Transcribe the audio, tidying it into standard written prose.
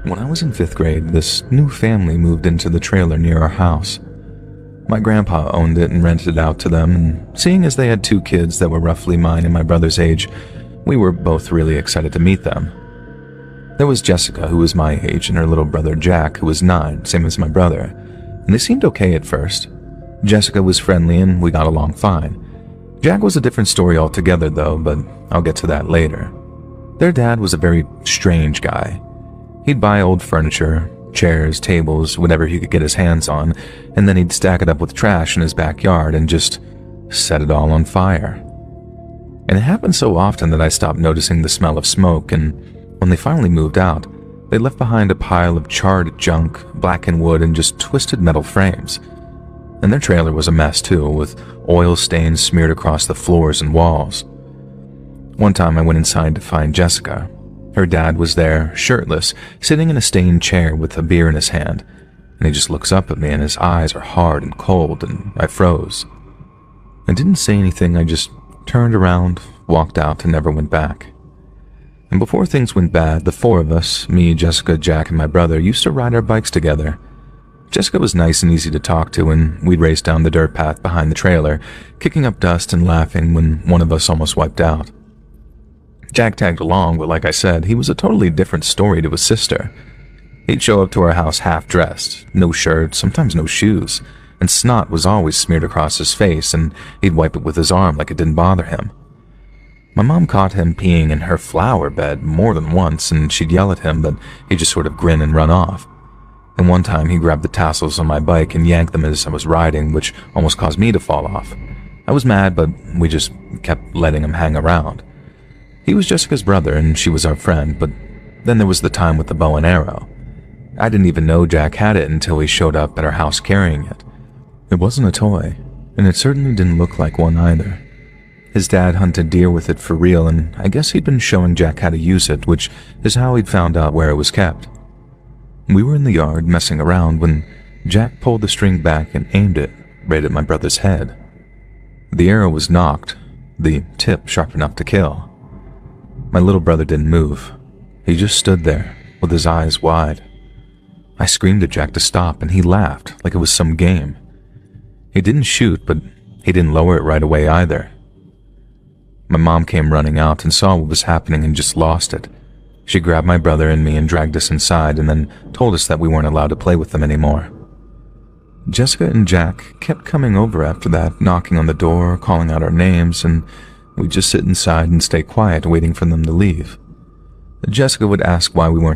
When I was in 5th grade, this new family moved into the trailer near our house. My grandpa owned it and rented it out to them, and seeing as they had 2 kids that were roughly mine and my brother's age, we were both really excited to meet them. There was Jessica, who was my age, and her little brother Jack, who was 9, same as my brother, and they seemed okay at first. Jessica was friendly and we got along fine. Jack was a different story altogether though, but I'll get to that later. Their dad was a very strange guy. He'd buy old furniture, chairs, tables, whatever he could get his hands on, and then he'd stack it up with trash in his backyard and just set it all on fire. And it happened so often that I stopped noticing the smell of smoke, and when they finally moved out, they left behind a pile of charred junk, blackened wood, and just twisted metal frames. And their trailer was a mess too, with oil stains smeared across the floors and walls. One time I went inside to find Jessica. Her dad was there, shirtless, sitting in a stained chair with a beer in his hand, and he just looks up at me and his eyes are hard and cold, and I froze. I didn't say anything, I just turned around, walked out, and never went back. And before things went bad, the 4 of us, me, Jessica, Jack, and my brother, used to ride our bikes together. Jessica was nice and easy to talk to, and we'd race down the dirt path behind the trailer, kicking up dust and laughing when one of us almost wiped out. Jack tagged along, but like I said, he was a totally different story to his sister. He'd show up to our house half-dressed, no shirt, sometimes no shoes, and snot was always smeared across his face, and he'd wipe it with his arm like it didn't bother him. My mom caught him peeing in her flower bed more than once, and she'd yell at him, but he'd just sort of grin and run off. And one time he grabbed the tassels on my bike and yanked them as I was riding, which almost caused me to fall off. I was mad, but we just kept letting him hang around. He was Jessica's brother and she was our friend, but then there was the time with the bow and arrow. I didn't even know Jack had it until he showed up at our house carrying it. It wasn't a toy, and it certainly didn't look like one either. His dad hunted deer with it for real, and I guess he'd been showing Jack how to use it, which is how he'd found out where it was kept. We were in the yard messing around when Jack pulled the string back and aimed it right at my brother's head. The arrow was knocked, the tip sharp enough to kill. My little brother didn't move. He just stood there, with his eyes wide. I screamed at Jack to stop, and he laughed like it was some game. He didn't shoot, but he didn't lower it right away either. My mom came running out and saw what was happening and just lost it. She grabbed my brother and me and dragged us inside and then told us that we weren't allowed to play with them anymore. Jessica and Jack kept coming over after that, knocking on the door, calling out our names, and we'd just sit inside and stay quiet waiting for them to leave. Jessica would ask why we weren't